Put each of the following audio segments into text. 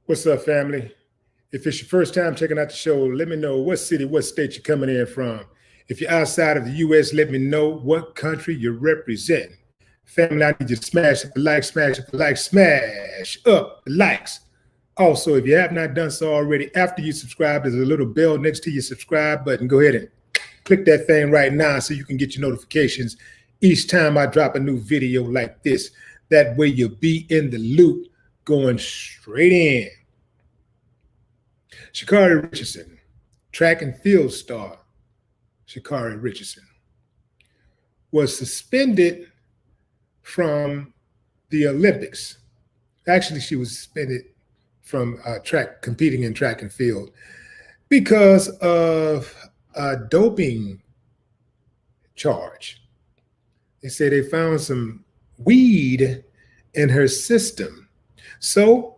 What's up, family? If it's your first time checking out the show, let me know what city, what state you're coming in from. If you're outside of the U.S., let me know what country you're representing. Family, I need you to smash up the like, smash up the like, smash up the likes. Also, if you have not done so already, after you subscribe, there's a little bell next to your subscribe button. Go ahead and click that thing right now so you can get your notifications each time I drop a new video like this. That way you'll be in the loop going straight in. Sha'Carri Richardson, track and field star Sha'Carri Richardson, was suspended from the Olympics. Actually, she was suspended from competing in track and field because of a doping charge. They say they found some weed in her system. So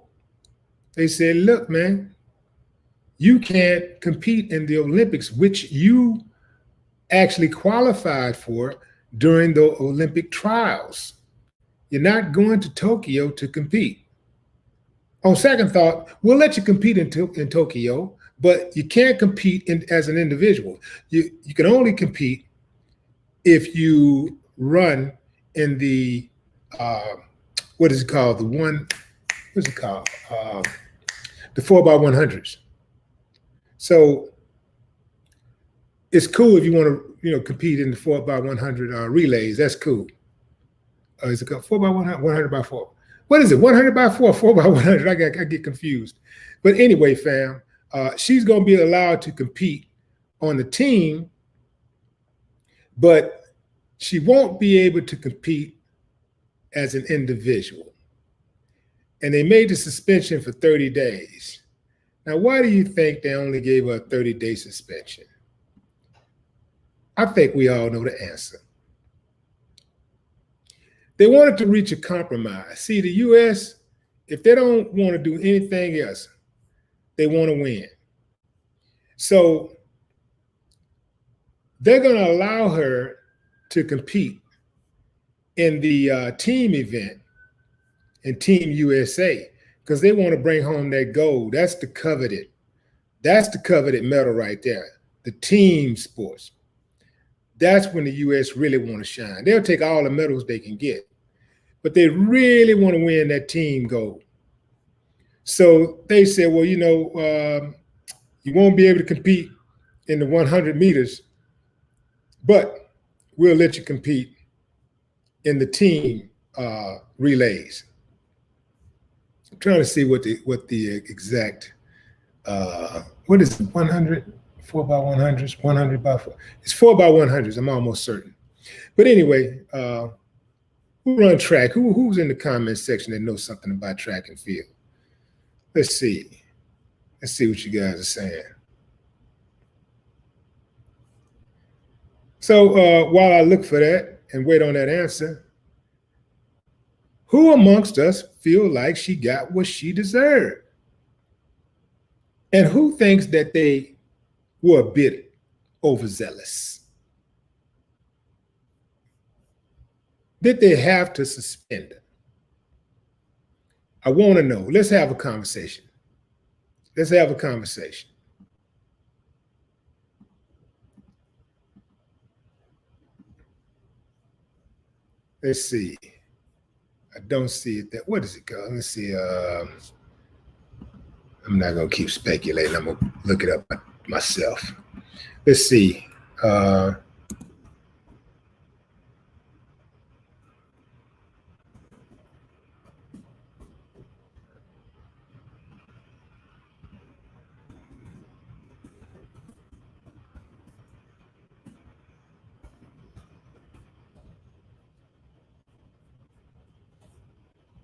they said, look, man, you can't compete in the Olympics, which you actually qualified for during the Olympic trials. You're not going to Tokyo to compete. On second thought, we'll let you compete in Tokyo, but you can't compete as an individual. You can only compete if you run in the, what is it called? The 4x100s. So it's cool if you want to, compete in the 4x100 relays. That's cool. Is it called 4x100, 100x4? What is it? 100x4, 4x100? I get confused. But anyway, fam, she's going to be allowed to compete on the team, but she won't be able to compete as an individual. And they made the suspension for 30 days. Now, why do you think they only gave her a 30-day suspension? I think we all know the answer. They wanted to reach a compromise. See, the U.S., if they don't want to do anything else, they want to win. So they're going to allow her to compete in the team event in Team USA because they want to bring home that gold. That's the coveted medal right there, the team sports. That's when the U.S. really want to shine. They'll take all the medals they can get, but they really want to win that team gold. So they said, well, you won't be able to compete in the 100 meters, but we'll let you compete in the team relays. I'm trying to see what the exact, what is it, 100? 4x100s, 100x4. It's 4x100s, I'm almost certain. But anyway, who run track? Who's in the comment section that knows something about track and field? Let's see. Let's see what you guys are saying. So while I look for that and wait on that answer, who amongst us feel like she got what she deserved? And who thinks that they were a bit overzealous? Did they have to suspend her? I want to know. Let's have a conversation. Let's have a conversation. Let's see. I don't see it. What is it called? Let's see. I'm not going to keep speculating. I'm going to look it up myself. Let's see.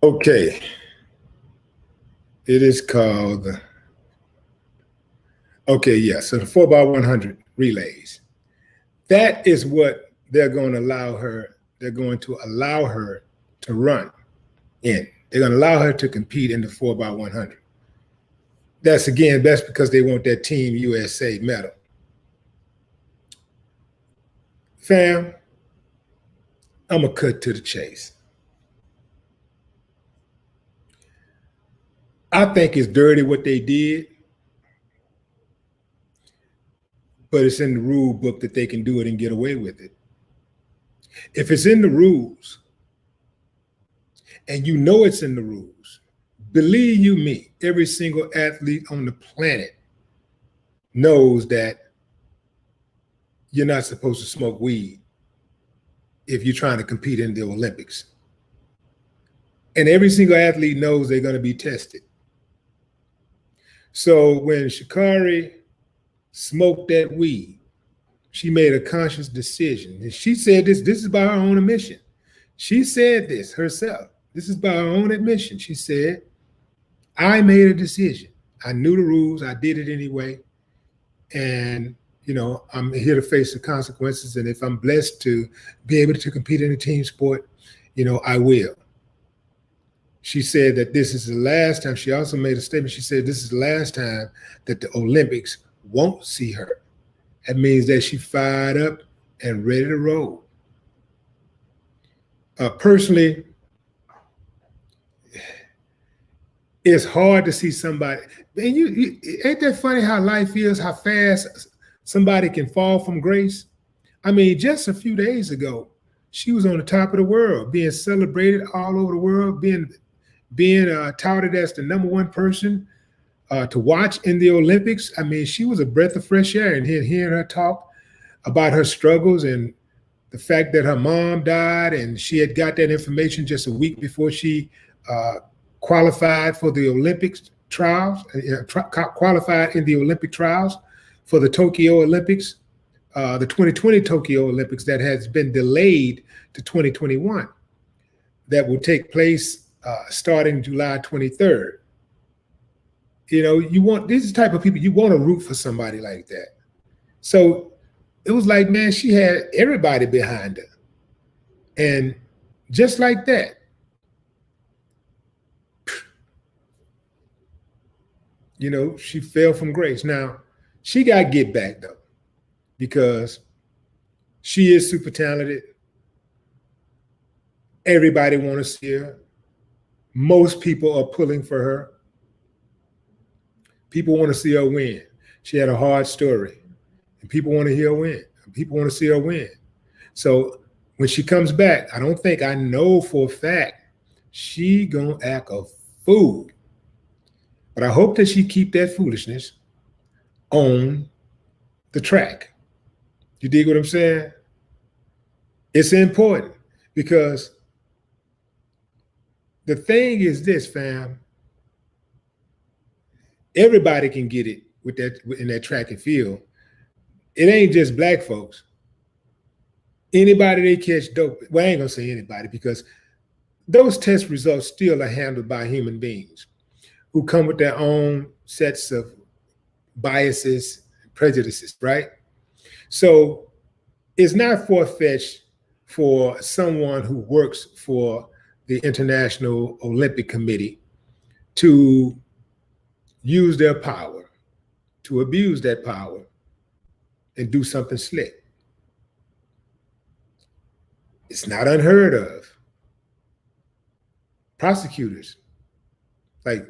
Okay. It is called, okay, yeah, so the 4x100 relays. That is what they're going to allow her, they're going to allow her to run in. They're going to allow her to compete in the 4x100. That's because they want that Team USA medal. Fam, I'm going to cut to the chase. I think it's dirty what they did, but it's in the rule book that they can do it and get away with it. If it's in the rules, and you know it's in the rules, believe you me, every single athlete on the planet knows that you're not supposed to smoke weed if you're trying to compete in the Olympics. And every single athlete knows they're going to be tested. So when Sha'Carri smoked that weed, she made a conscious decision. And she said this is by her own admission. She said this herself. This is by her own admission. She said, I made a decision. I knew the rules. I did it anyway. And, you know, I'm here to face the consequences. And if I'm blessed to be able to compete in a team sport, you know, I will. She said that this is the last time. She also made a statement. She said this is the last time that the Olympics won't see her. That means that she fired up and ready to roll. Personally, it's hard to see somebody. And you ain't that funny how life is, how fast somebody can fall from grace? I mean, just a few days ago, she was on the top of the world, being celebrated all over the world, being touted as the #1 person to watch in the Olympics. I mean, she was a breath of fresh air, and hearing her talk about her struggles and the fact that her mom died, and she had got that information just a week before she qualified for the Olympics trials, qualified in the Olympic trials for the Tokyo Olympics, the 2020 Tokyo Olympics that has been delayed to 2021, that will take place starting July 23rd. You know, this is the type of people, you want to root for somebody like that. So it was like, man, she had everybody behind her. And just like that, you know, she fell from grace. Now, she got to get back, though, because she is super talented. Everybody want to see her. Most people are pulling for her. People want to see her win. She had a hard story, and people want to hear her win. People want to see her win. So when she comes back, I know for a fact she gonna act a fool. But I hope that she keep that foolishness on the track. You dig what I'm saying? It's important, because the thing is this, fam. Everybody can get it with that in that track and field. It ain't just black folks. Anybody they catch dope. Well, I ain't gonna say anybody, because those test results still are handled by human beings who come with their own sets of biases, prejudices, right? So it's not far-fetched for someone who works for the International Olympic Committee to use their power, to abuse that power, and do something slick. It's not unheard of. Prosecutors, like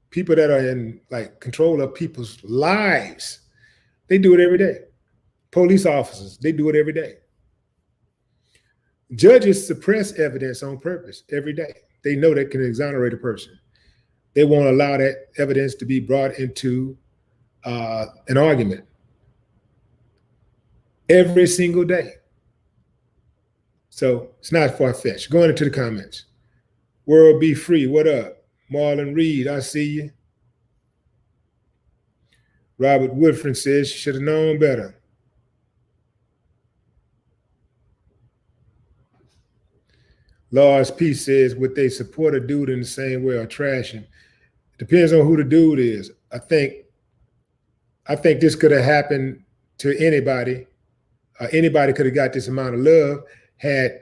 people that are in like control of people's lives, they do it every day. Police officers, they do it every day. Judges suppress evidence on purpose every day. They know that can exonerate a person. They won't allow that evidence to be brought into an argument every single day. So it's not far-fetched. Going into the comments. World Be Free, what up? Marlon Reed, I see you. Robert Woodford says she should have known better. Lars P says, would they support a dude in the same way or trash him? It depends on who the dude is. I think this could have happened to anybody. Anybody could have got this amount of love had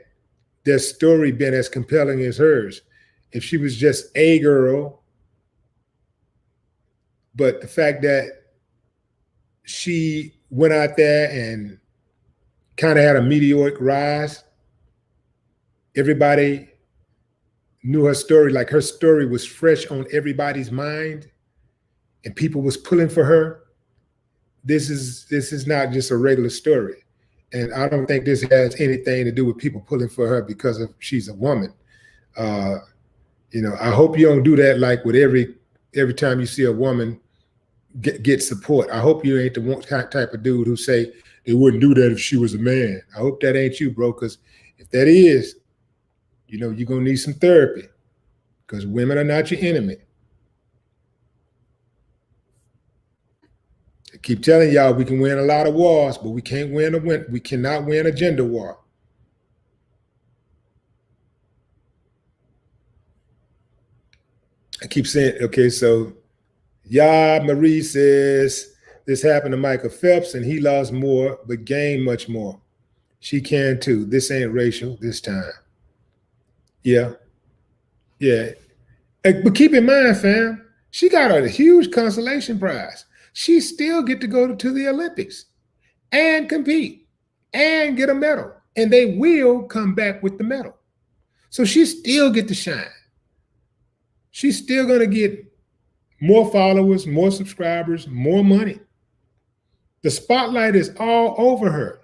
their story been as compelling as hers. If she was just a girl, but the fact that she went out there and kind of had a meteoric rise, everybody knew her story, like her story was fresh on everybody's mind and people was pulling for her, this is not just a regular story. And I don't think this has anything to do with people pulling for her because of she's a woman. I hope you don't do that like with every time you see a woman get support. I hope you ain't the type of dude who say they wouldn't do that if she was a man. I hope that ain't you, bro, because if that is, you're going to need some therapy because women are not your enemy. I keep telling y'all we can win a lot of wars, but we cannot win a gender war. I keep saying, okay, so Marie says this happened to Michael Phelps and he lost more but gained much more. She can too. This ain't racial this time. Yeah. But keep in mind, fam, she got a huge consolation prize. She still get to go to the Olympics and compete and get a medal. And they will come back with the medal. So she still get to shine. She's still going to get more followers, more subscribers, more money. The spotlight is all over her.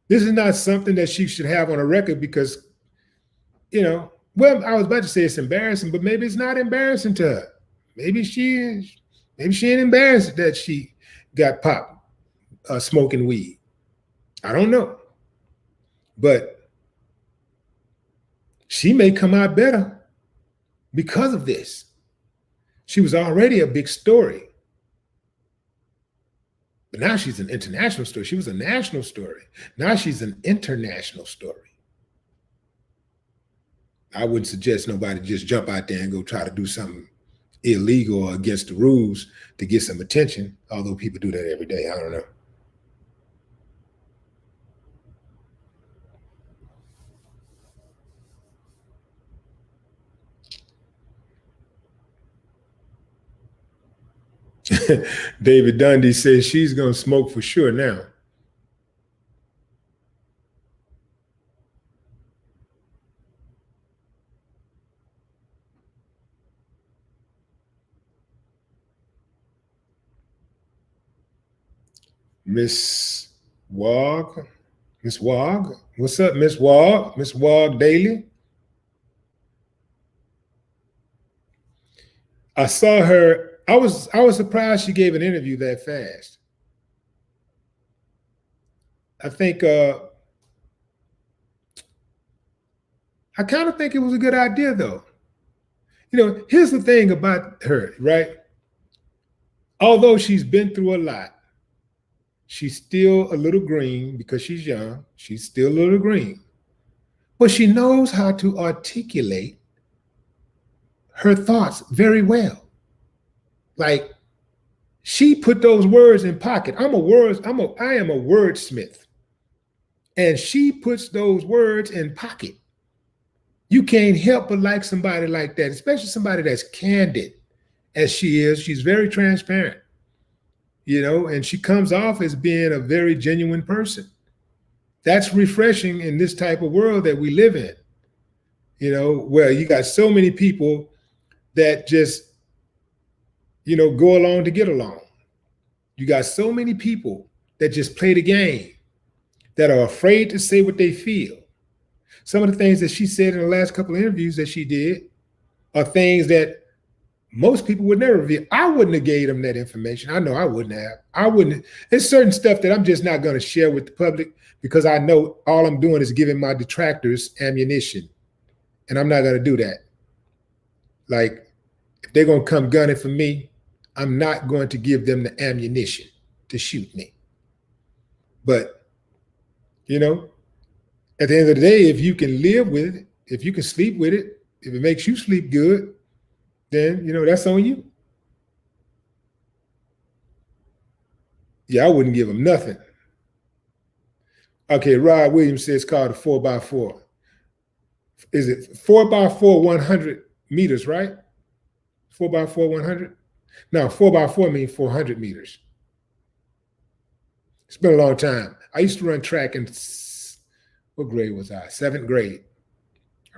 This is not something that she should have on a record because, I was about to say it's embarrassing, but maybe it's not embarrassing to her. Maybe she ain't embarrassed that she got popped smoking weed. I don't know. But she may come out better because of this. She was already a big story. But now she's an international story. She was a national story. Now she's an international story. I wouldn't suggest nobody just jump out there and go try to do something illegal or against the rules to get some attention, although people do that every day. I don't know. David Dundee says she's going to smoke for sure now. Miss Wog. What's up, Miss Wog? Miss Wog Daily. I saw her. I was surprised she gave an interview that fast. I think I kind of think it was a good idea though. Here's the thing about her, right? Although she's been through a lot, she's still a little green because she's young. She's still a little green. But she knows how to articulate her thoughts very well. Like she put those words in pocket. I am a wordsmith. And she puts those words in pocket. You can't help but like somebody like that, especially somebody that's candid as she is. She's very transparent, and she comes off as being a very genuine person. That's refreshing in this type of world that we live in, where you got so many people that just, go along to get along. You got so many people that just play the game, that are afraid to say what they feel. Some of the things that she said in the last couple of interviews that she did are things that most people would never reveal. I wouldn't have gave them that information. I know I wouldn't have. I wouldn't. There's certain stuff that I'm just not going to share with the public because I know all I'm doing is giving my detractors ammunition. And I'm not going to do that. Like, if they're going to come gunning for me, I'm not going to give them the ammunition to shoot me. But, at the end of the day, if you can live with it, if you can sleep with it, if it makes you sleep good, then, that's on you. Yeah, I wouldn't give them nothing. Okay, Rod Williams says it's called a 4x4. Is it 4x4 100 meters, right? 4x4 100? No, 4x4 means 400 meters. It's been a long time. I used to run track in, what grade was I? 7th grade.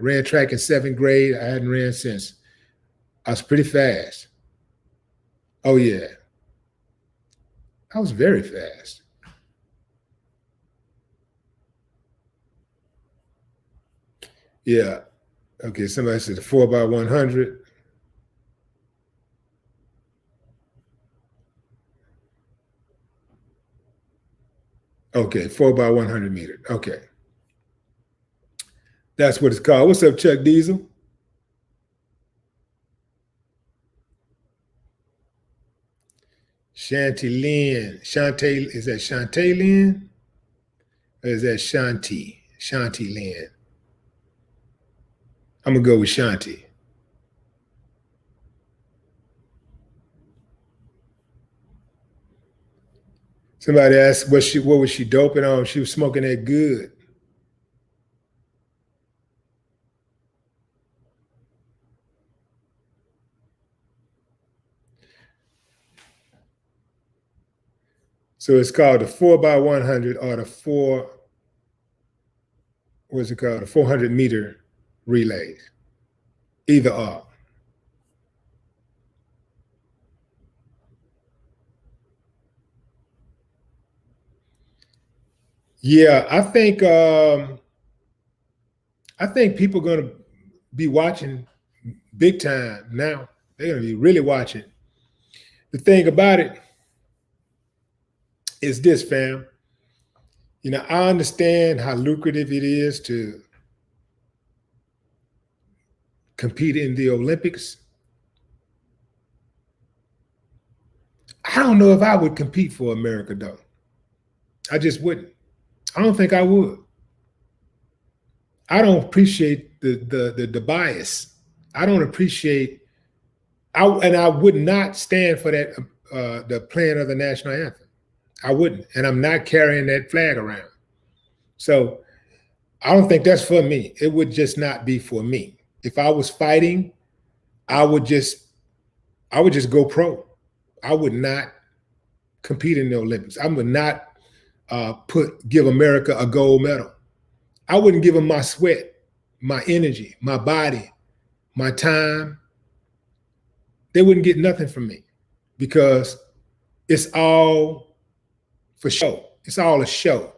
I ran track in 7th grade. I hadn't ran since. I was pretty fast. Oh, yeah. I was very fast. Yeah. Okay, somebody said the 4x100. Okay, 4x100 meter. Okay. That's what it's called. What's up, Chuck Diesel? Shanty Lynn. Shantae, is that Shantae Lynn? Or is that Shanti? Shanti Lynn. I'm going to go with Shanti. Somebody asked what was she doping on? She was smoking that good. So it's called the 4x100 or the what's it called? The 400 meter relays. Either or. Yeah, I think people are going to be watching big time now. They're going to be really watching. The thing about it is this, fam. You know, I understand how lucrative it is to compete in the Olympics. I don't know if I would compete for America, though. I just wouldn't. I don't think I would. I don't appreciate the bias. I don't appreciate. I would not stand for that. The playing of the national anthem. I wouldn't, and I'm not carrying that flag around. So I don't think that's for me. It would just not be for me. If I was fighting, I would just go pro. I would not compete in the Olympics. I would not give America a gold medal. I wouldn't give them my sweat, my energy, my body, my time. They wouldn't get nothing from me because it's all for show. It's all a show.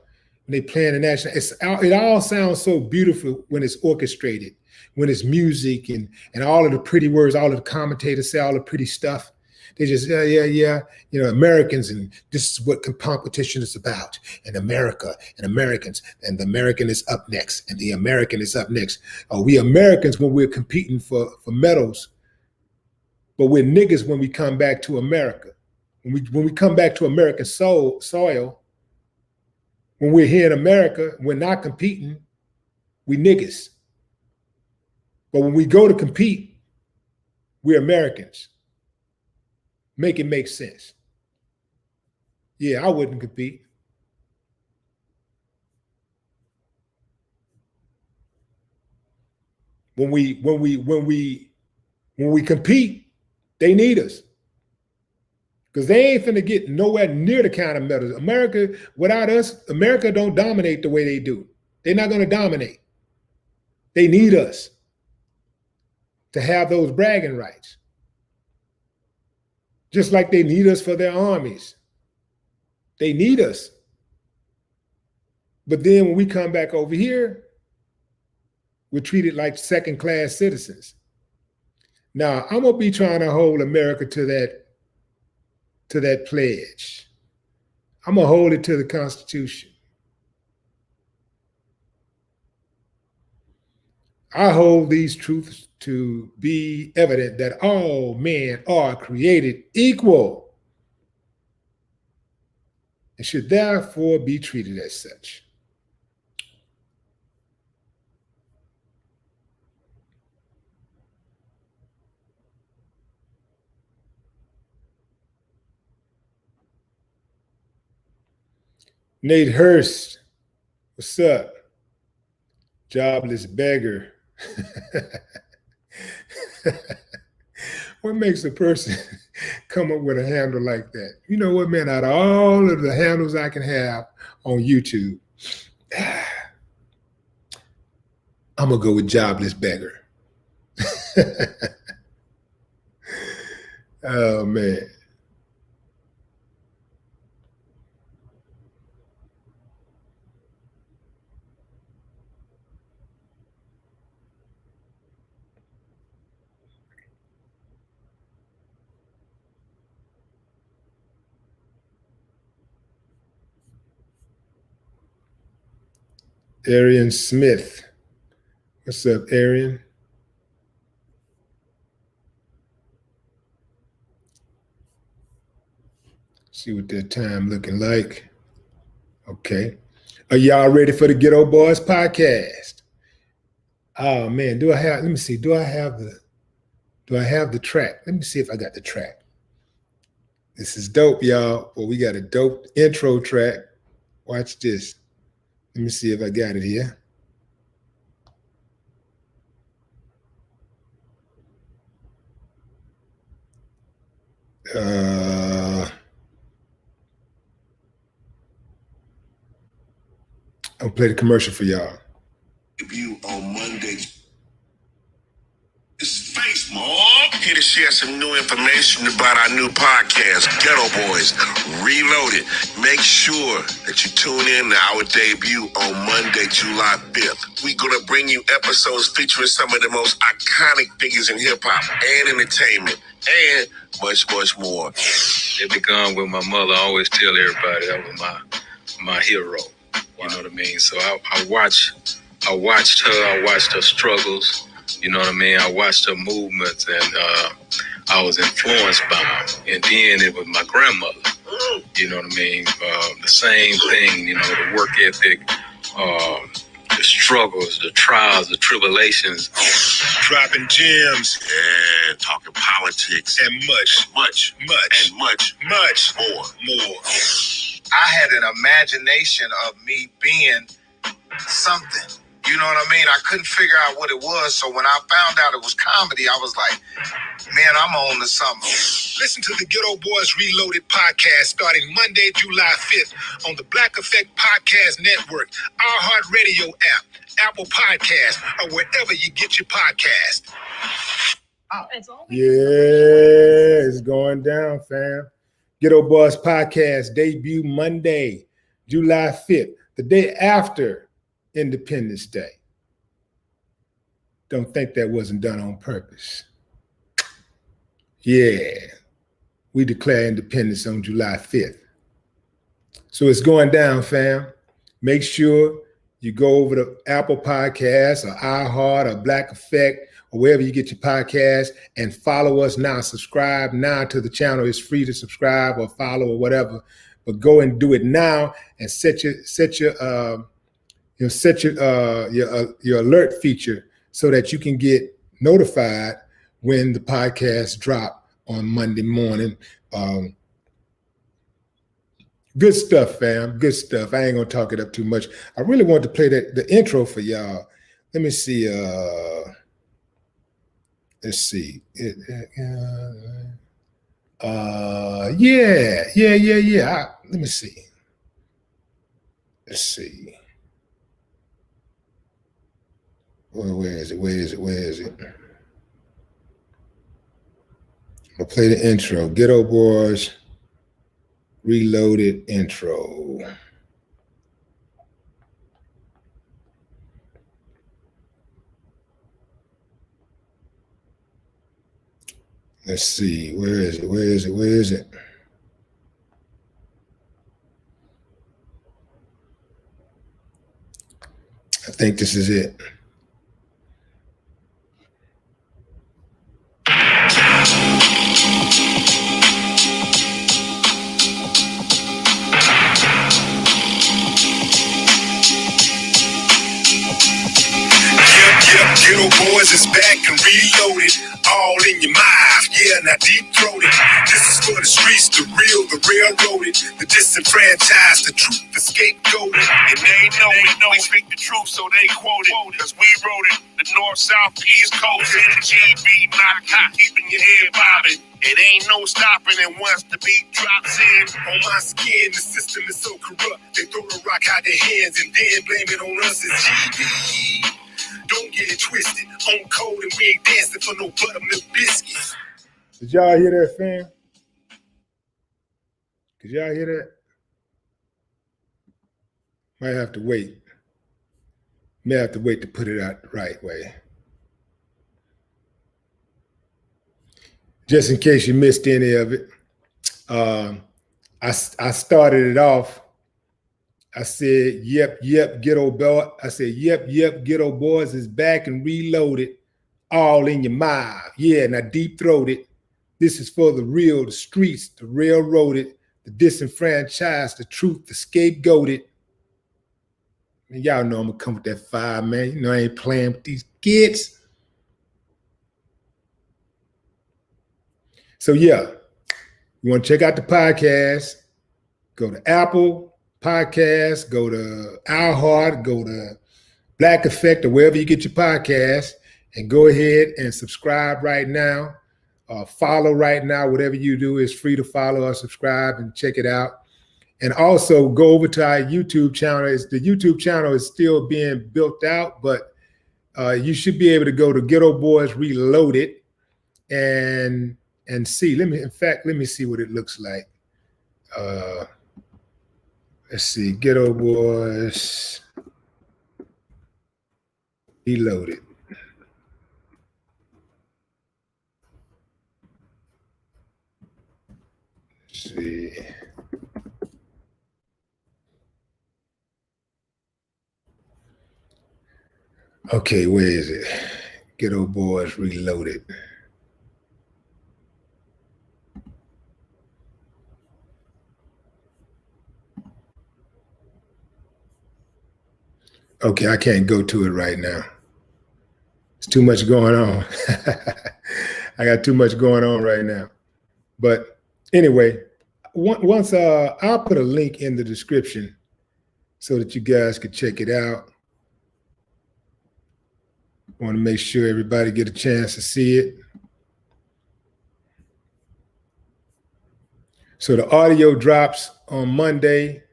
When they play in the national, it all sounds so beautiful when it's orchestrated, when it's music and all of the pretty words, all of the commentators say all the pretty stuff. They just, yeah, you know, Americans, and this is what competition is about, and America and Americans, and the American is up next, and the American is up next. We Americans when we're competing for medals, but we're niggas when we come back to America. When we come back to American soil, when we're here in America, we're not competing, we niggas. But when we go to compete, we're Americans. Make it make sense. Yeah, I wouldn't compete. When we compete, they need us. Because they ain't finna get nowhere near the kind of medals. America, without us, America don't dominate the way they do. They're not gonna dominate. They need us to have those bragging rights. Just like they need us for their armies. They need us. But then when we come back over here, we're treated like second-class citizens. Now, I'm gonna be trying to hold America to that pledge. I'm gonna hold it to the Constitution. I hold these truths to be evident that all men are created equal and should therefore be treated as such. Nate Hurst, what's up? Jobless beggar. What makes a person come up with a handle like that? You know what, man? Out of all of the handles I can have on YouTube, I'm going to go with jobless beggar. Oh, man. Arian Smith. What's up, Arian? See what that time looking like. Okay. Are y'all ready for the Ghetto Boys podcast? Oh man, let me see. Do I have the track? Let me see if I got the track. This is dope, y'all. Well, we got a dope intro track. Watch this. Let me see if I got it here. I'll play the commercial for y'all. Debut on Monday. It's Face Mom. Here to share some new information about our new podcast, Ghetto Boys Reloaded. Make sure that you tune in to our debut on Monday, July 5th. We're going to bring you episodes featuring some of the most iconic figures in hip-hop and entertainment, and much, much more. It began with my mother. I always tell everybody that was my hero. You know what I mean? So I watched her. I watched her struggles. You know what I mean? I watched her movements, and I was influenced by her. And then it was my grandmother. You know what I mean? The same thing. You know, the work ethic, the struggles, the trials, the tribulations. Dropping gems and talking politics and much more. I had an imagination of me being something. You know what I mean? I couldn't figure out what it was. So when I found out it was comedy, I was like, man, I'm on to something. Listen to the Ghetto Boys Reloaded podcast starting Monday, July 5th on the Black Effect Podcast Network, iHeartRadio app, Apple Podcasts, or wherever you get your podcast. Yeah, it's going down, fam. Ghetto Boys podcast debut Monday, July 5th, the day after Independence Day. Don't think that wasn't done on purpose. Yeah, we declare independence on July 5th. So it's going down, fam. Make sure you go over to Apple Podcasts or iHeart or Black Effect or wherever you get your podcast and follow us now. Subscribe now to the channel. It's free to subscribe or follow or whatever, but go and do it now and set your alert feature so that you can get notified when the podcast drop on Monday morning. Good stuff, fam. Good stuff. I ain't gonna talk it up too much. I really wanted to play the intro for y'all. Let me see. Let's see. Yeah. Let me see. Let's see. Where is it? I'll play the intro. Ghetto Boys Reloaded intro. Let's see. Where is it? I think this is it. Ghetto Boys is back and reloaded, all in your mouth, yeah, now deep-throated. This is for the streets, the real, the railroaded, the disenfranchised, the truth, the scapegoated. And they know we speak the truth, so they quote it, cause we wrote it. The north, south, the east coast, and the GB, not hot, keeping your head bobbing. It ain't no stopping, and once the beat drops in, on my skin, the system is so corrupt. They throw the rock out their hands and then blame it on us as GB. Don't get it twisted. On cold and we ain't dancing for no buttermilk biscuits. Did y'all hear that, fam? Did y'all hear that? Might have to wait. May have to wait to put it out the right way. Just in case you missed any of it, I started it off. I said, yep, ghetto boy. I said, yep, ghetto boys is back and reloaded, all in your mouth. Yeah, now deep throated. This is for the real, the streets, the railroaded, the disenfranchised, the truth, the scapegoated. And y'all know I'm gonna come with that fire, man. You know I ain't playing with these kids. So yeah, you want to check out the podcast, go to Apple Podcasts, go to iHeart, go to Black Effect or wherever you get your podcast, and go ahead and subscribe right now. Follow right now. Whatever you do is free to follow or subscribe and check it out. And also go over to our YouTube channel. The YouTube channel is still being built out, but you should be able to go to Ghetto Boys Reloaded and see. Let me see what it looks like. Let's see, Ghetto Boys Reloaded. Let's see. Okay, where is it? Ghetto Boys Reloaded. Okay, I can't go to it right now. It's too much going on. I got too much going on right now. But anyway, once I'll put a link in the description so that you guys can check it out. Want to make sure everybody get a chance to see it. So the audio drops on Monday.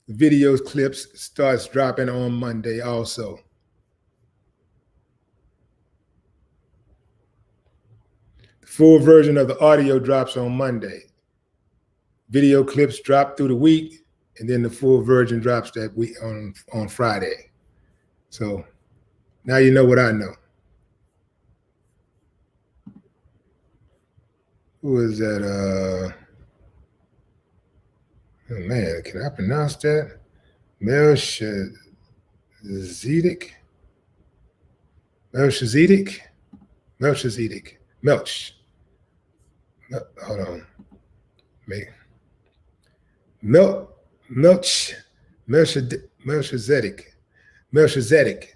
The videos clips starts dropping on Monday also. The full version of the audio drops on Monday. Video clips drop through the week, and then the full version drops that week on Friday. So now you know what I know. Who is that? Oh man, can I pronounce that? Melchizedek? Hold on. Melchizedek.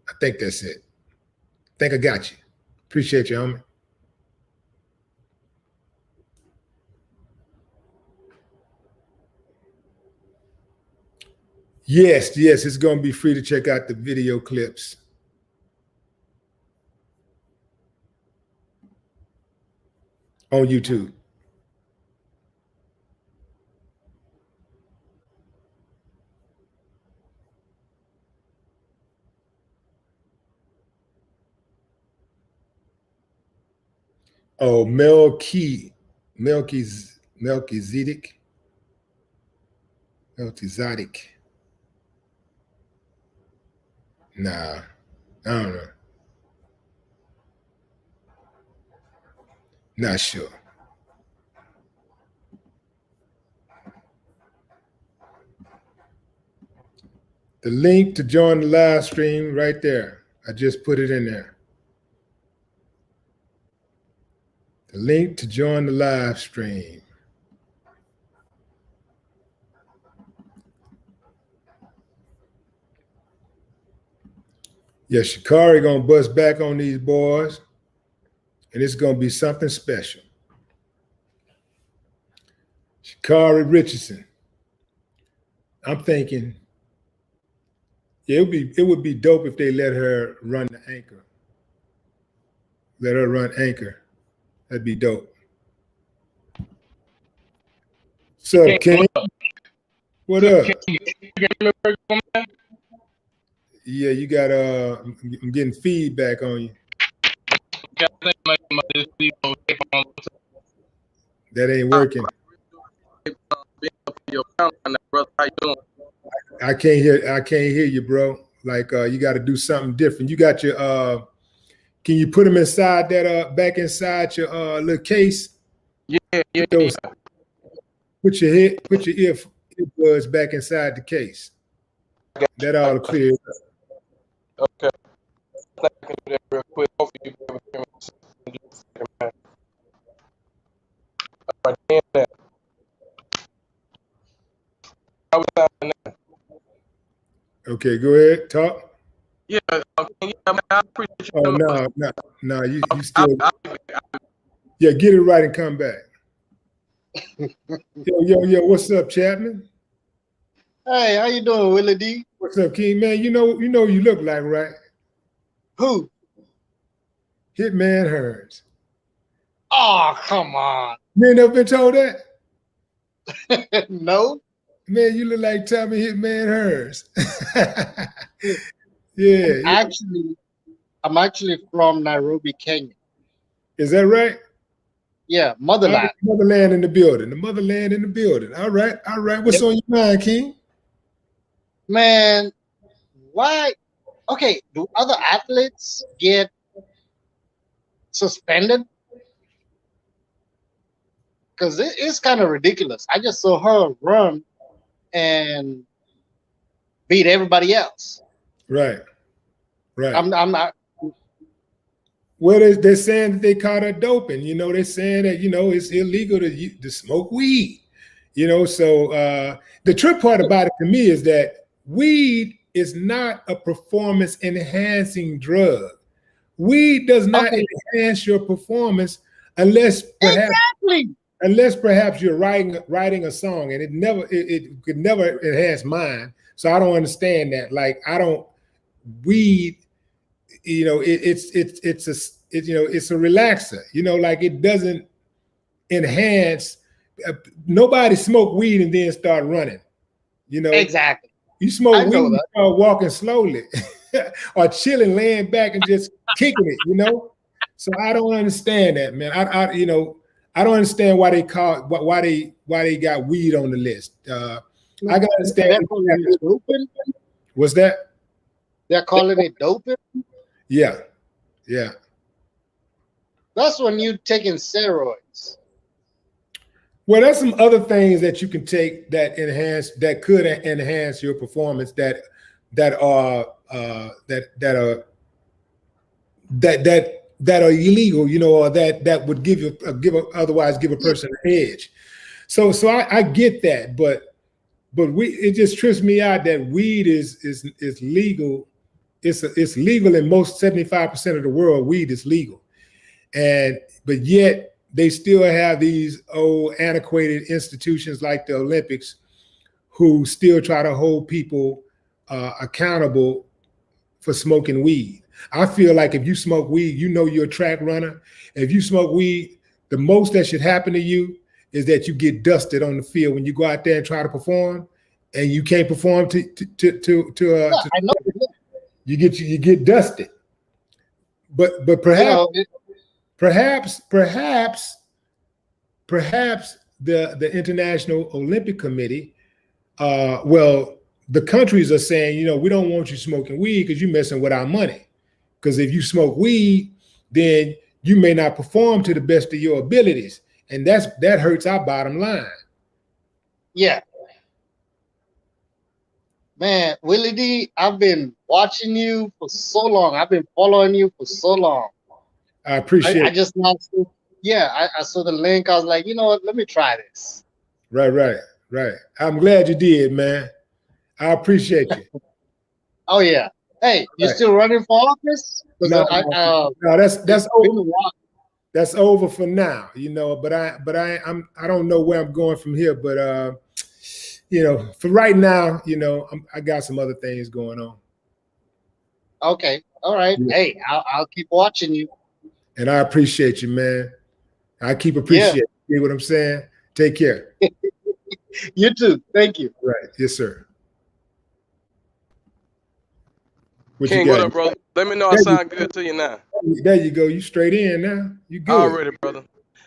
I think that's it. I think I got you. Appreciate you, homie. Yes, it's going to be free to check out the video clips. On YouTube. Oh, Melchizedek. Nah, I don't know. Not sure. The link to join the live stream right there. I just put it in there. The link to join the live stream. Yeah, Sha'Carri gonna bust back on these boys, and it's gonna be something special. Sha'Carri Richardson. I'm thinking, yeah, it would be dope if they let her run the anchor. Let her run anchor. That'd be dope. What's up, King? What up? Yeah, you got I'm getting feedback on you. That ain't working. I can't hear you, bro. Like you got to do something different. You got your can you put them inside that back inside your little case? Yeah. Put your earbuds back inside the case. That ought to clear it up. Okay. I can do that real quick. Hopefully you can hear me. All right, how was that? Okay, go ahead, talk. Yeah, I appreciate you. Oh no, you still. Yeah, get it right and come back. Yo, what's up, Chapman? Hey, how you doing, Willie D? What's up, King? Man, you know you look like, right? Who? Hitman Hearns. Oh, come on. You ain't never been told that? No. Man, you look like Tommy Hitman Hearns. Yeah. I'm actually from Nairobi, Kenya. Is that right? Yeah, motherland. Motherland in the building. The motherland in the building. All right. What's on your mind, King? Man, why? Okay, do other athletes get suspended? Because it's kind of ridiculous. I just saw her run and beat everybody else. Right. I'm not. Well, they're saying that they caught her doping. They're saying that it's illegal to smoke weed. So the trick part about it to me is that weed is not a performance enhancing drug. Weed does not enhance your performance unless perhaps you're writing a song, and it could never enhance mine. So I don't understand that. Like weed. It's a relaxer. Like it doesn't enhance. Nobody smoke weed and then start running. Exactly. You smoke weed and start walking slowly, or chilling, laying back and just kicking it. So I don't understand that, man. I don't understand why they got weed on the list. I gotta understand. What's that? They're calling it doping? Yeah. That's when you're taking steroids. Well, there's some other things that you can take that could enhance your performance that are illegal, or that would otherwise give a person an edge. So I get that, but it just trips me out that weed is legal. It's legal in most 75% of the world. Weed is legal, but yet they still have these old antiquated institutions like the Olympics, who still try to hold people accountable for smoking weed. I feel like if you smoke weed, you're a track runner. If you smoke weed, the most that should happen to you is that you get dusted on the field when you go out there and try to perform, and you can't perform I know. You get dusted, but perhaps the International Olympic Committee, the countries are saying, we don't want you smoking weed because you're messing with our money. Because if you smoke weed, then you may not perform to the best of your abilities, and that hurts our bottom line. Yeah. Man, Willie D, I've been watching you for so long. I've been following you for so long. I appreciate it. I just now saw, I saw the link. I was like, you know what? Let me try this. Right. I'm glad you did, man. I appreciate you. Oh, yeah. Hey, you still running for office? No, that's over. That's over for now, but I don't know where I'm going from here, but for right now, I got some other things going on. Okay. All right. Yeah. Hey, I'll keep watching you. And I appreciate you, man. I keep appreciating you. You know what I'm saying? Take care. You too. Thank you. Right. Yes, sir. What you King, what got? up, brother? Let me know I There you, sound good to you now. there you go. You straight in now. You good. Already, brother.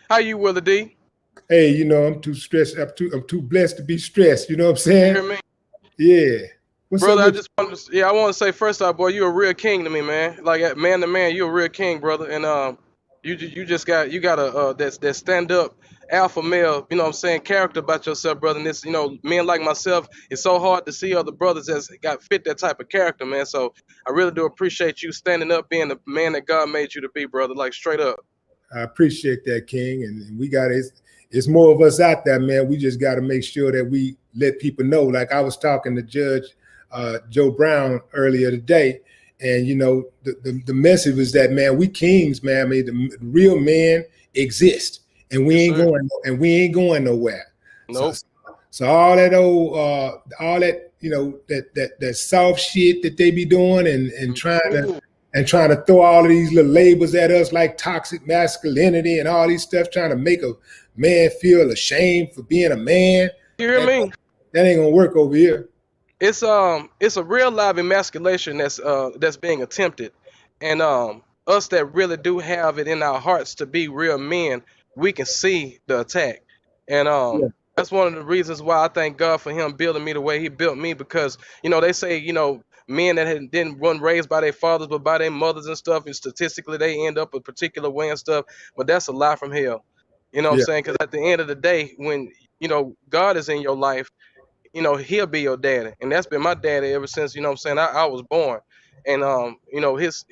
How you, Willie D? Hey, I'm too stressed. I'm too blessed to be stressed. You know what I'm You saying? hear me? Yeah. What's up Brother, I with just wanted to, I want to say first off, boy, you a real king to me, man. Like man to man, you a real king, brother. And you just got a that stand up alpha male, you know what I'm saying, character about yourself, brother. And this, men like myself, it's so hard to see other brothers that's got fit that type of character, man. So I really do appreciate you standing up, being the man that God made you to be, brother. Like straight up. I appreciate that, King. And we got it's more of us out there, man. We just got to make sure that we let people know. Like I was talking to Judge Joe Brown earlier today, and the message was that, man, we kings, man. I mean, the real men exist, and we Yes, ain't going nowhere. Nope. So all that all that that soft shit that they be doing and trying to throw all of these little labels at us like toxic masculinity and all these stuff, trying to make a man feel ashamed for being a man. You hear me? That ain't gonna work over here. It's a real live emasculation that's being attempted, and us that really do have it in our hearts to be real men, we can see the attack, and Yeah. that's one of the reasons why I thank God for Him building me the way He built me, because they say men that didn't run raised by their fathers but by their mothers and stuff, and statistically they end up a particular way and stuff, but that's a lie from hell. You know what I'm Yeah. saying? Because at the end of the day, when God is in your life, he'll be your daddy, and that's been my daddy ever since what I'm saying I was born. And his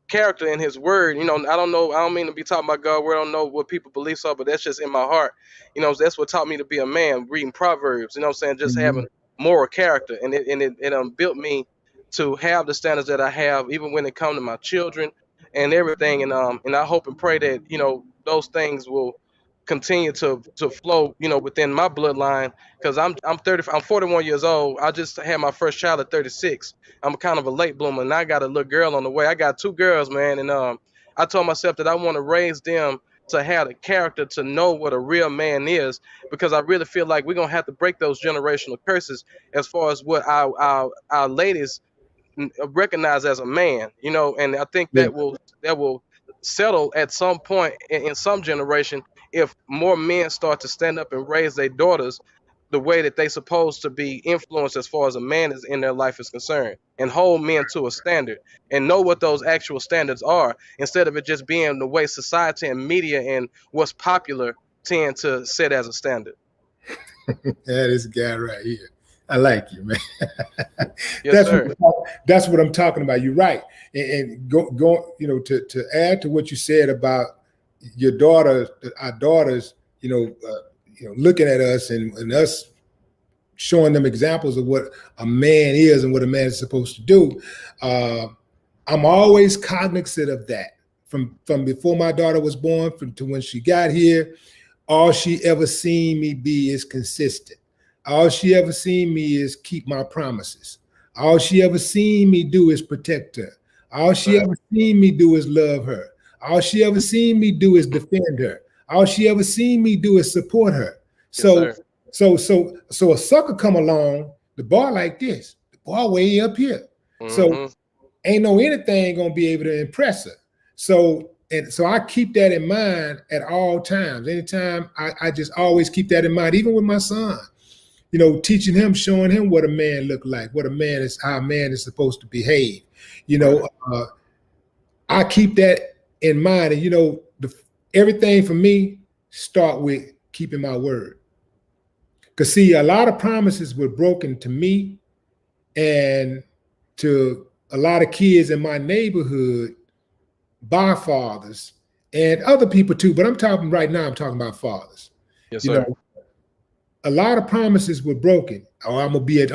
character and his word, I don't know, I don't mean to be talking about God where I don't know what people beliefs are, but that's just in my heart. That's what taught me to be a man, reading Proverbs, what I'm saying, just having moral character, and it built me to have the standards that I have, even when it comes to my children and everything. And I hope and pray that those things will continue to flow within my bloodline, because I'm 41 years old. I just had my first child at 36. I'm kind of a late bloomer, and I got a little girl on the way. I got two girls, man, and I told myself that I want to raise them to have the character to know what a real man is, because I really feel like we're gonna have to break those generational curses as far as what our ladies recognize as a man, and I think Yeah. that will settle at some point in some generation, if more men start to stand up and raise their daughters the way that they supposed to be influenced as far as a man is in their life is concerned, and hold men to a standard and know what those actual standards are, instead of it just being the way society and media and what's popular tend to set as a standard. That is a guy right here. I like you, man. Yes, sir. That's what I'm talking about. You're right. And go to add to what you said about your daughter, our daughters, looking at us and us showing them examples of what a man is and what a man is supposed to do. I'm always cognizant of that from before my daughter was born to when she got here. All she ever seen me be is consistent. All she ever seen me is keep my promises. All she ever seen me do is protect her. All she ever seen me do is love her. All she ever seen me do is defend her. All she ever seen me do is support her. So a sucker come along, the bar like this, the bar way up here. So ain't no anything gonna be able to impress her. So I keep that in mind at all times. Anytime I just always keep that in mind, even with my son. Teaching him, showing him what a man look like, how a man is supposed to behave. I keep that in mind, and everything for me start with keeping my word. Because see, a lot of promises were broken to me and to a lot of kids in my neighborhood by fathers and other people too. But I'm talking about fathers. Yes, sir. A lot of promises were broken. Oh, I'm gonna be at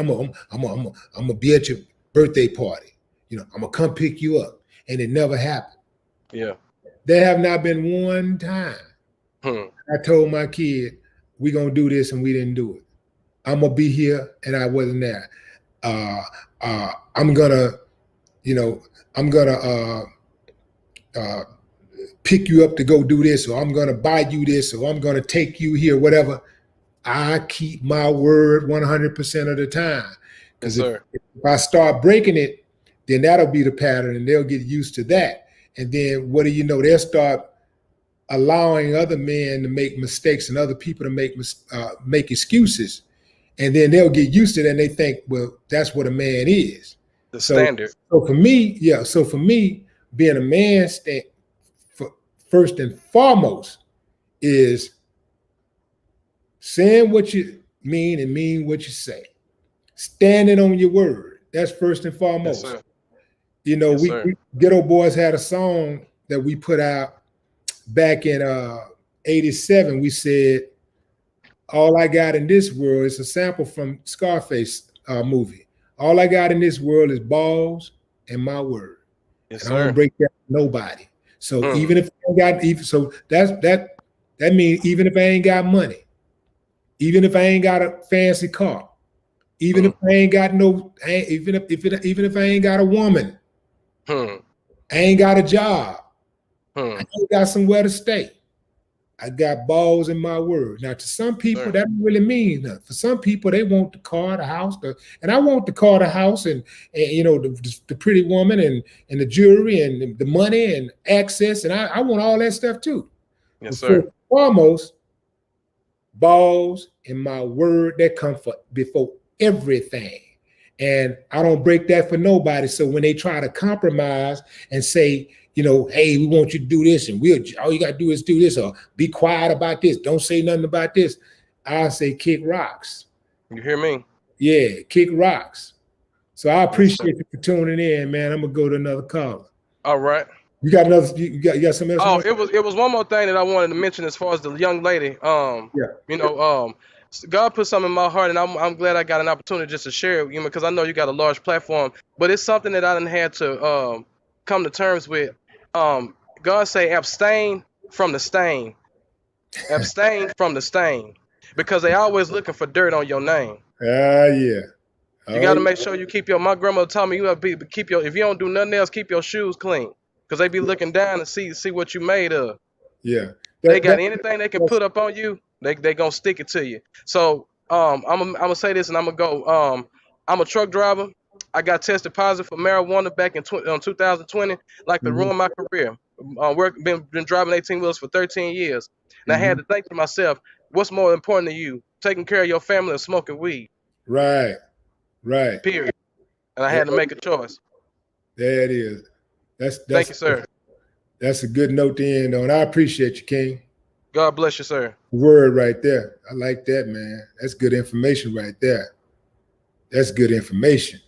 your birthday party. I'm gonna come pick you up, and it never happened. Yeah. There have not been one time I told my kid we're gonna do this and we didn't do it. I'm gonna be here and I wasn't there. I'm gonna pick you up to go do this, or I'm gonna buy you this, or I'm gonna take you here, whatever. I keep my word 100% of the time. Yes, Because sir. if I start breaking it, then that'll be the pattern, and they'll get used to that. And then what do you know? They'll start allowing other men to make mistakes and other people to make excuses, and then they'll get used to that. And they think, well, that's what a man is. The So, standard. so for me, yeah. So for me, being a man, first and foremost, is saying what you mean and mean what you say. Standing on your word. That's first and foremost. Yes, sir. You know, Yes, we sir. Ghetto Boys had a song that we put out back in '87. We said, all I got in this world is a sample from Scarface movie. All I got in this world is balls and my word. Yes, And I don't sir. break that to nobody. So even if I ain't got, so that means even if I ain't got money, even if I ain't got a fancy car, even if I ain't got even if I ain't got a woman, I ain't got a job, I ain't got somewhere to stay, I got balls in my word. Now, to some people, that don't really mean nothing. For some people, they want the car, the house, and I want the car, the house, and you know, the pretty woman and the jewelry and the money and access, and I want all that stuff too. Yes, sir. Foremost, balls in my word, that come before everything. And I don't break that for nobody. So when they try to compromise and say, you know, hey, we want you to do this, and all you got to do is do this, or be quiet about this, don't say nothing about this, I say kick rocks. You hear me? Yeah, kick rocks. So I appreciate you for tuning in, man. I'm gonna go to another caller. All right. You got another? You got something else? Oh, it was one more thing that I wanted to mention as far as the young lady. You know, God put something in my heart, and I'm glad I got an opportunity just to share it, you know, because I know you got a large platform. But it's something that I didn't had to come to terms with. God say abstain from the stain. Abstain from the stain, because they always looking for dirt on your name. Yeah. You got to make sure you keep your. My grandmother told me you have to keep your. If you don't do nothing else, keep your shoes clean, because they be looking down and see what you made of. Yeah. They got anything they can put up on you, they gonna stick it to you. So I'm gonna say this, and I'm gonna go. I'm a truck driver. I got tested positive for marijuana back in 2020, like to ruin my career. Been driving 18 wheels for 13 years, and I had to think to myself, what's more important to you, taking care of your family or smoking weed? Right. Period. And I had to make a choice. There it is. Thank you, sir. That's a good note to end on. I appreciate you, King. God bless you, sir. Word right there. I like that, man. That's good information right there. That's good information.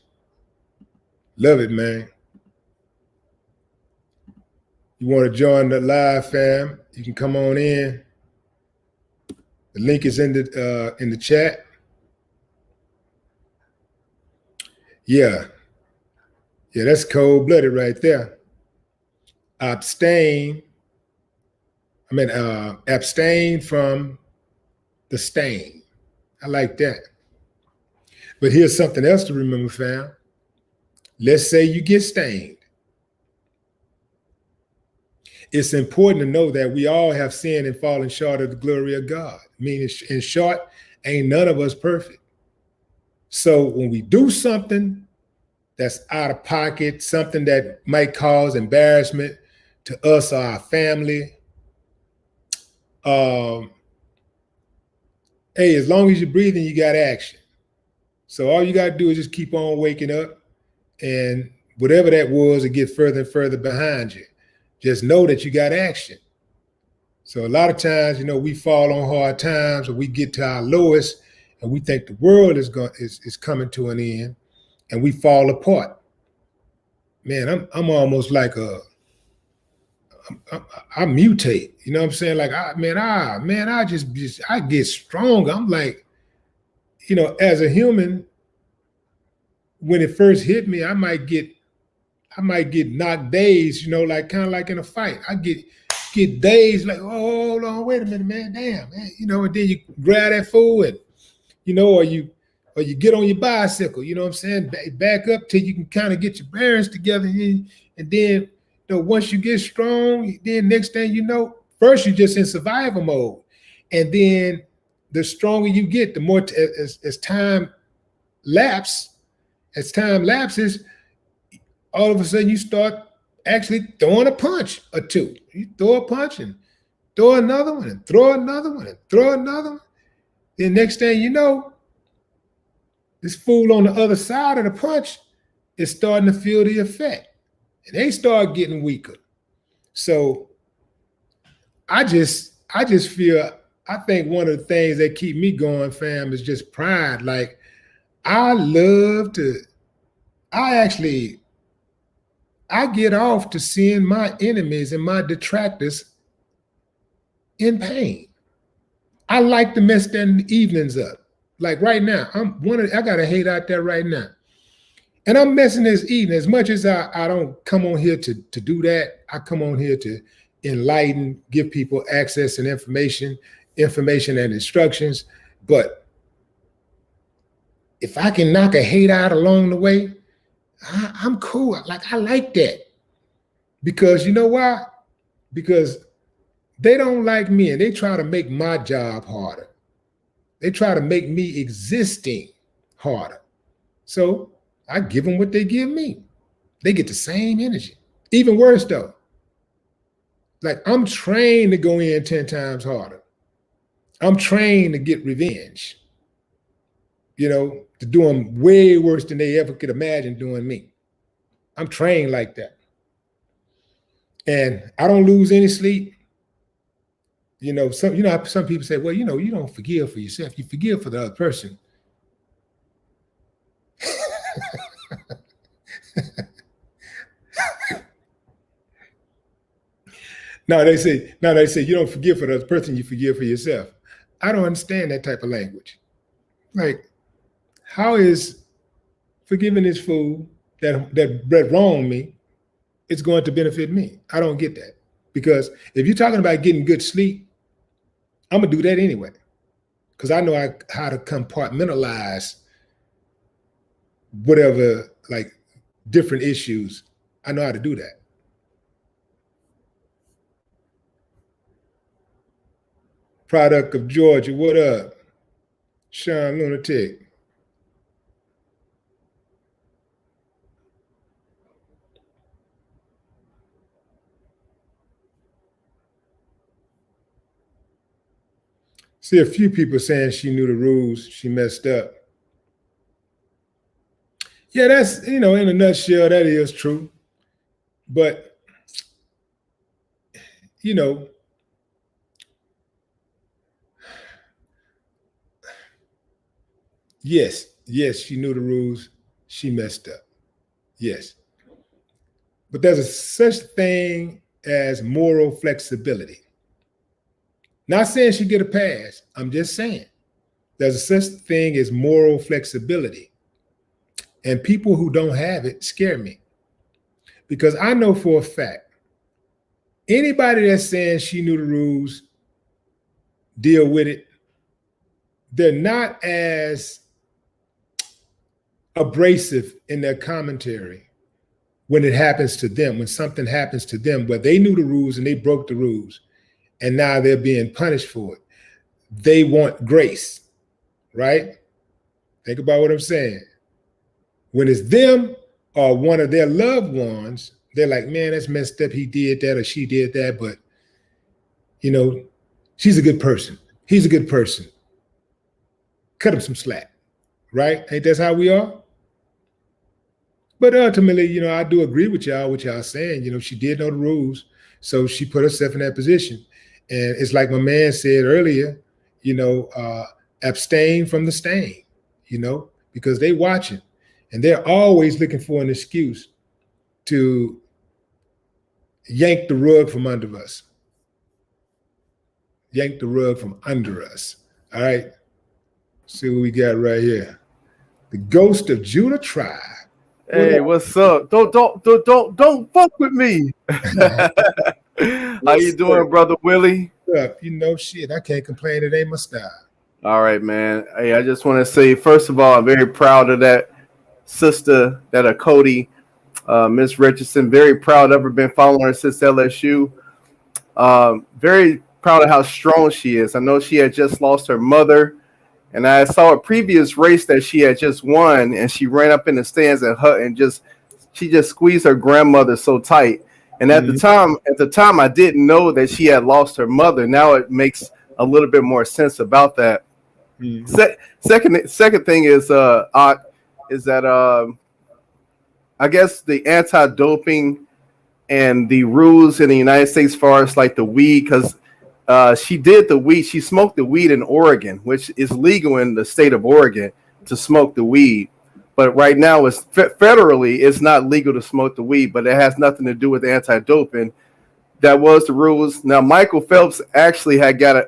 Love it, man. You want to join the live, fam? You can come on in. The link is in the chat. Yeah, that's cold-blooded right there. Abstain from the stain. I like that. But here's something else to remember, fam. Let's say you get stained. It's important to know that we all have sinned and fallen short of the glory of God. Meaning, in short, ain't none of us perfect. So when we do something that's out of pocket, something that might cause embarrassment to us or our family, hey, as long as you're breathing, you got action. So all you got to do is just keep on waking up, and whatever that was, it get further and further behind you. Just know that you got action. So a lot of times, you know, we fall on hard times, or we get to our lowest, and we think the world is coming to an end, and we fall apart. Man, I'm almost like I mutate. You know what I'm saying? Like I get stronger. I'm like, you know, as a human, when it first hit me, I might get knocked dazed, you know, like kind of like in a fight. I get dazed, like, oh, hold on, wait a minute, man, damn, man, you know, and then you grab that fool, and you know, or you get on your bicycle, you know what I'm saying, back up till you can kind of get your bearings together, and then, you know, once you get strong, then next thing you know, first you're just in survival mode, and then the stronger you get, the more as time lapse, as time lapses, all of a sudden you start actually throwing a punch or two. You throw a punch and throw another one and throw another one and throw another one. Then next thing you know, this fool on the other side of the punch is starting to feel the effect. And they start getting weaker. So I just feel, I think one of the things that keep me going, fam, is just pride. Like, I get off to seeing my enemies and my detractors in pain. I like to mess their evenings up. Like right now, I got a hate out there right now. And I'm messing this evening. As much as I don't come on here to do that, I come on here to enlighten, give people access and information and instructions. But if I can knock a hate out along the way, I'm cool. Like, I like that. Because you know why? Because they don't like me and they try to make my job harder. They try to make me existing harder. So I give them what they give me. They get the same energy. Even worse though. Like, I'm trained to go in 10 times harder. I'm trained to get revenge. You know, to do them way worse than they ever could imagine doing me. I'm trained like that. And I don't lose any sleep. You know, some people say, well, you know, you don't forgive for yourself. You forgive for the other person. No, they say you don't forgive for the other person, you forgive for yourself. I don't understand that type of language. Like, how is forgiving this fool that wronged me, it's going to benefit me? I don't get that. Because if you're talking about getting good sleep, I'm gonna do that anyway. Because I know how to compartmentalize whatever, like, different issues. I know how to do that. Product of Georgia, what up? Sean Lunatic. See a few people saying she knew the rules, she messed up. Yeah, that's, you know, in a nutshell, that is true. But, you know, yes, she knew the rules, she messed up. Yes. But there's a such thing as moral flexibility. Not saying she get a pass. I'm just saying there's a such thing as moral flexibility. And people who don't have it scare me. Because I know for a fact, anybody that's saying she knew the rules, deal with it, they're not as abrasive in their commentary when it happens to them, when something happens to them, where they knew the rules and they broke the rules. And now they're being punished for it. They want grace, right? Think about what I'm saying. When it's them or one of their loved ones, they're like, man, that's messed up. He did that or she did that, but, you know, she's a good person. He's a good person. Cut him some slack, right? Ain't that how we are? But ultimately, you know, I do agree with y'all, what y'all saying. You know, she did know the rules, so she put herself in that position. And it's like my man said earlier, you know, abstain from the stain, you know, because they watching and they're always looking for an excuse to yank the rug from under us. Yank the rug from under us. All right. See what we got right here. The Ghost of Judah Tribe. Hey, what's up? Don't fuck with me. How you doing, brother Willie? You know, shit, I can't complain. It ain't my style. All right, man. Hey, I just want to say, first of all, I'm very proud of that sister, that Cody, Miss Richardson. Very proud of her. Been following her since LSU. Very proud of how strong she is. I know she had just lost her mother, And I saw a previous race that she had just won, and she ran up in the stands and she just squeezed her grandmother so tight. And at the time, I didn't know that she had lost her mother. Now it makes a little bit more sense about that. Second thing is that I guess the anti-doping and the rules in the United States, as far as like the weed, because she did the weed. She smoked the weed in Oregon, which is legal in the state of Oregon to smoke the weed. But right now, it's federally, it's not legal to smoke the weed, but it has nothing to do with anti-doping. That was the rules. Now, Michael Phelps actually had got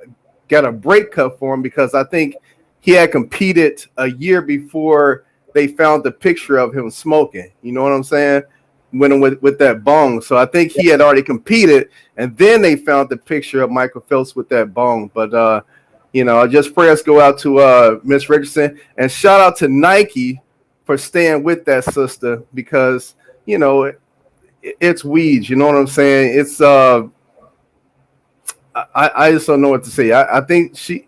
a break cut for him because I think he had competed a year before they found the picture of him smoking. You know what I'm saying? Winning with that bong. So I think he had already competed, and then they found the picture of Michael Phelps with that bong. But just prayers go out to Miss Richardson, and shout out to Nike for staying with that sister, because it's weeds. You know what I'm saying? It's I just don't know what to say. I think she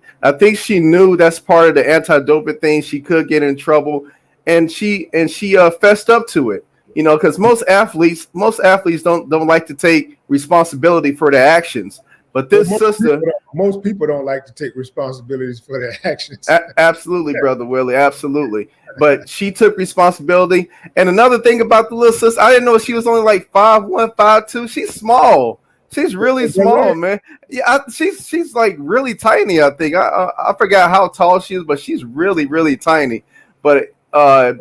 knew that's part of the anti-doping thing. She could get in trouble, and she fessed up to it. Because most athletes don't like to take responsibility for their actions. But this sister, most people don't like to take responsibilities for their actions. Absolutely, Brother Willie, absolutely. But she took responsibility. And another thing about the little sister, I didn't know she was only like 5'1", 5'2". She's small. She's really small, man. Yeah, she's like really tiny. I think I forgot how tall she is, but she's really, really tiny. But I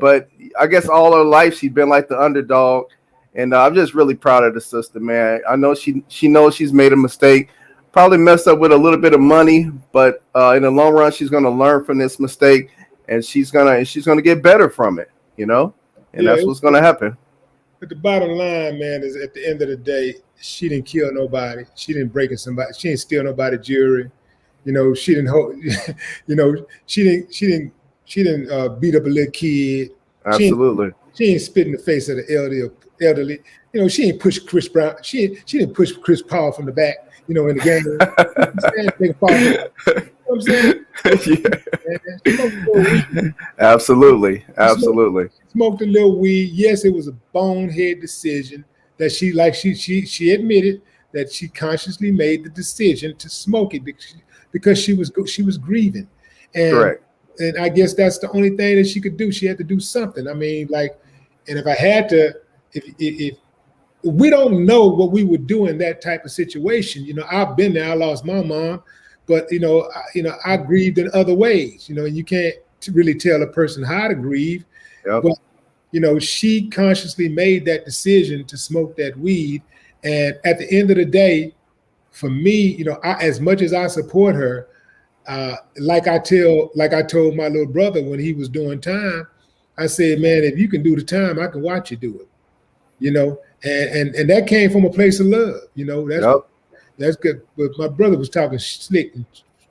guess all her life she's been like the underdog, and I'm just really proud of the sister, man. I know she knows she's made a mistake, probably messed up with a little bit of money, but in the long run, she's gonna learn from this mistake, and she's gonna get better from it, and that's what's gonna happen. But the bottom line, man, is at the end of the day, she didn't kill nobody. She didn't break in somebody. She didn't steal nobody's jewelry. She didn't hold. She didn't beat up a little kid. Absolutely. She ain't spit in the face of the elderly. She ain't push Chris Brown. She didn't push Chris Paul from the back. In the game. You know what I'm saying? Absolutely. Smoked a little weed. Yes, it was a bonehead decision that she admitted that she consciously made the decision to smoke it because she was grieving. And correct. And I guess that's the only thing that she could do. She had to do something. I mean, and if I had to, if we don't know what we would do in that type of situation. I've been there. I lost my mom, but I grieved in other ways. And you can't really tell a person how to grieve. Yep. But she consciously made that decision to smoke that weed. And at the end of the day, for me, as much as I support her, like I told my little brother when he was doing time, I said, man, if you can do the time, I can watch you do it. And that came from a place of love. That's good. But my brother was talking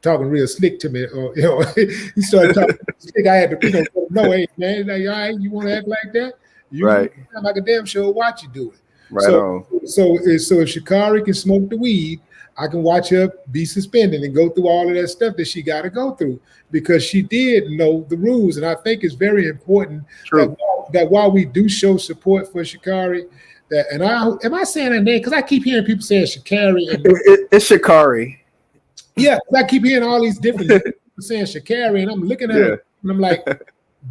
real slick to me. Or he started talking slick. I had to, no, hey man, all right, you want to act like that? Right. I'm like a damn sure watch you do it. Right on. So if Sha'Carri can smoke the weed, I can watch her be suspended and go through all of that stuff that she got to go through because she did know the rules. And I think it's very important that while we do show support for Sha'Carri, am I saying her name? Because I keep hearing people saying Sha'Carri. It's Sha'Carri. Yeah, I keep hearing all these different people saying Sha'Carri, and I'm looking at her and I'm like,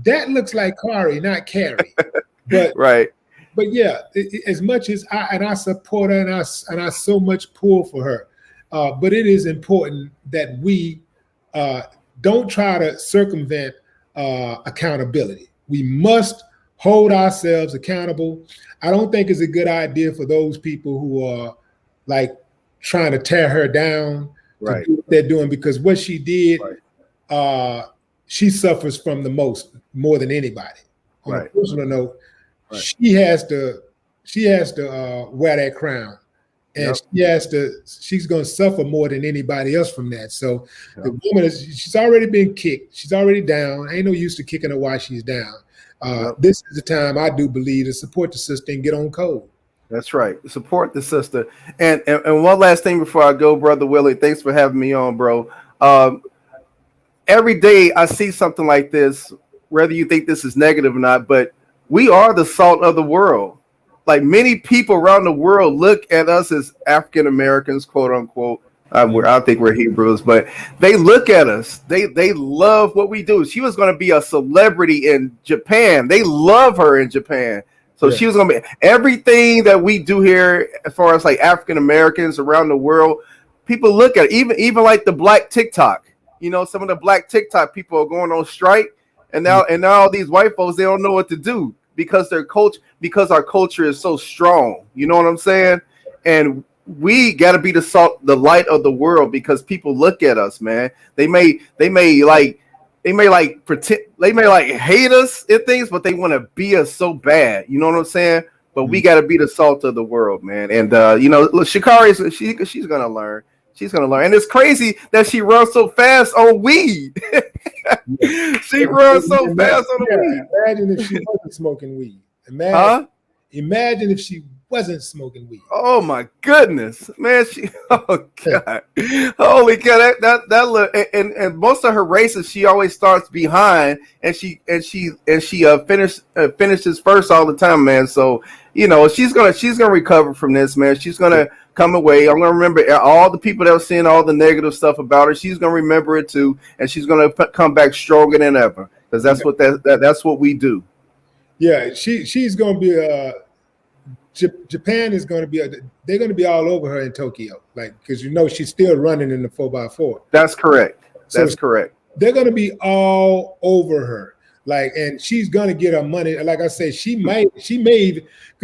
that looks like Carrie, not Carrie. But right. But yeah, as much as I support her and I so much pull for her, but it is important that we don't try to circumvent accountability. We must hold ourselves accountable. I don't think it's a good idea for those people who are like trying to tear her down to do what they're doing, because what she did, she suffers from more than anybody. On a personal note, she has to wear that crown, and she's going to suffer more than anybody else from that. So the woman she's already been kicked. She's already down. Ain't no use to kicking her while she's down. This is the time, I do believe, to support the sister and get on code. That's right. Support the sister. And one last thing before I go, Brother Willie, thanks for having me on, bro. every day I see something like this, whether you think this is negative or not, but we are the salt of the world. Like many people around the world look at us as African Americans, quote unquote. I think we're Hebrews, but they look at us. They love what we do. She was going to be a celebrity in Japan. They love her in Japan. So she was going to be everything that we do here, as far as like African Americans around the world. People look at it, even like the black TikTok. You know, some of the black TikTok people are going on strike, and now all these white folks, they don't know what to do because our culture is so strong. You know what I'm saying? And we got to be the light of the world, because people look at us, man. They may pretend, they may like hate us and things, but they want to be us so bad. You know what I'm saying? But we got to be the salt of the world, man. And you know, look, Sha'Carri, she's gonna learn. She's gonna learn. And it's crazy that she runs so fast on weed. She runs so fast on the weed. Imagine if she wasn't smoking weed. Imagine if she wasn't smoking weed. Oh my goodness, man! Oh god, holy cow! That look, and most of her races, she always starts behind, and she finishes first all the time, man. So you know she's gonna recover from this, man. She's gonna come away. I'm gonna remember all the people that were saying all the negative stuff about her. She's gonna remember it too, and she's gonna come back stronger than ever, because that's what that's what we do. Yeah, she's gonna be Japan is going to be they're going to be all over her in Tokyo, like, because you know she's still running in the 4x4. That's correct. That's correct. They're going to be all over her, like, and she's going to get her money. Like I said, she made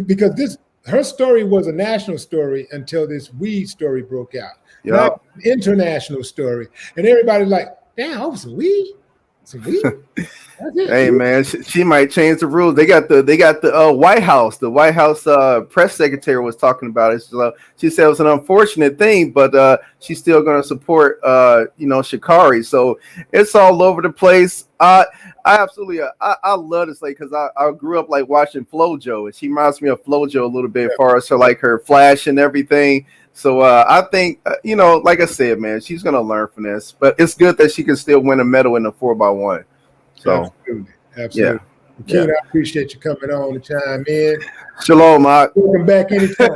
because her story was a national story until this weed story broke out. Yeah, not an international story, and everybody's like, "Damn, some weed." Hey man, she might change the rules. They got the White House. The White House press secretary was talking about it. So, she said it was an unfortunate thing, but she's still going to support Sha'Carri. So it's all over the place. I absolutely I love this lady, because I grew up like watching FloJo, and she reminds me of FloJo a little bit as far as her flash and everything. So I think, like I said, man, she's going to learn from this. But it's good that she can still win a medal in the 4x1. So, absolutely. Yeah. Keen, I appreciate you coming on to chime in. Shalom, Mark. Welcome back anytime.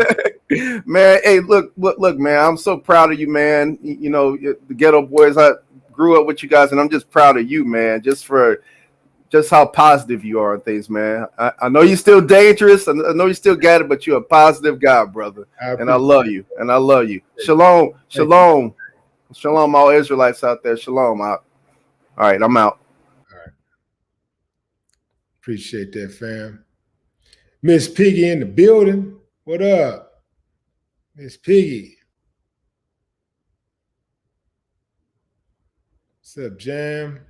Man, hey, look, man, I'm so proud of you, man. You know, the Ghetto Boys, I grew up with you guys, and I'm just proud of you, man, just how positive you are and things, man. I know you're still dangerous. I know you still got it, but you're a positive guy, brother. And I love you. Shalom. Shalom. Shalom, all Israelites out there. Shalom. All right, I'm out. All right. Appreciate that, fam. Miss Piggy in the building. What up? Miss Piggy. What's up, Jam?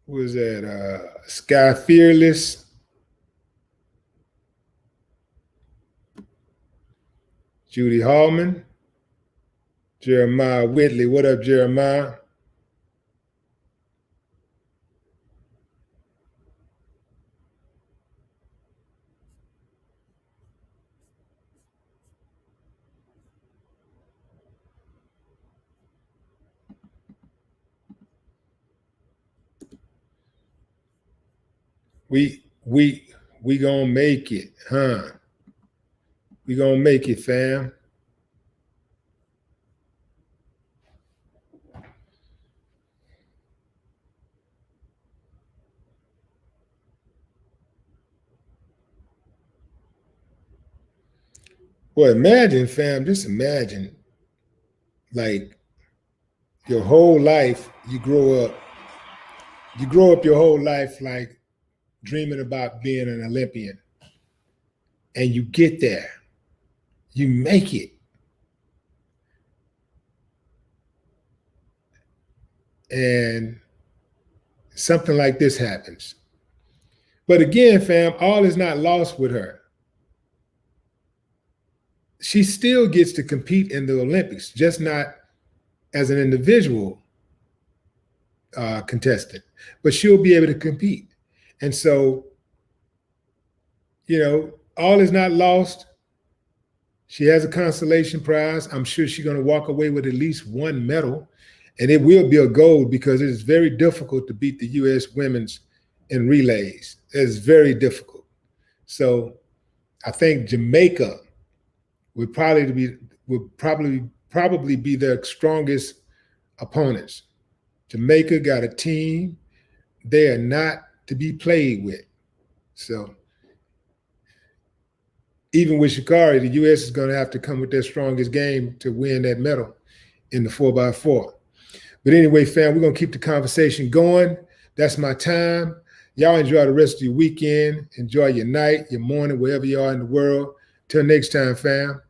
Who is that? Sky Fearless. Judy Hallman. Jeremiah Whitley. What up, Jeremiah? We gonna make it, huh? We gonna make it, fam. Well, imagine, fam, just imagine, like, your whole life, you grow up your whole life, like, dreaming about being an Olympian, and you get there, you make it, and something like this happens. But again, fam, all is not lost with her. She still gets to compete in the Olympics, just not as an individual contestant, but she'll be able to compete. And so, all is not lost. She has a consolation prize. I'm sure she's going to walk away with at least one medal. And it will be a gold because it is very difficult to beat the U.S. women's in relays. It's very difficult. So I think Jamaica would probably be their strongest opponents. Jamaica got a team. They are not to be played with. So even with Sha'Carri, the U.S. is going to have to come with their strongest game to win that medal in the 4x4. But anyway, fam, we're going to keep the conversation going. That's my time. Y'all enjoy the rest of your weekend. Enjoy your night, your morning, wherever you are in the world. Till next time, fam.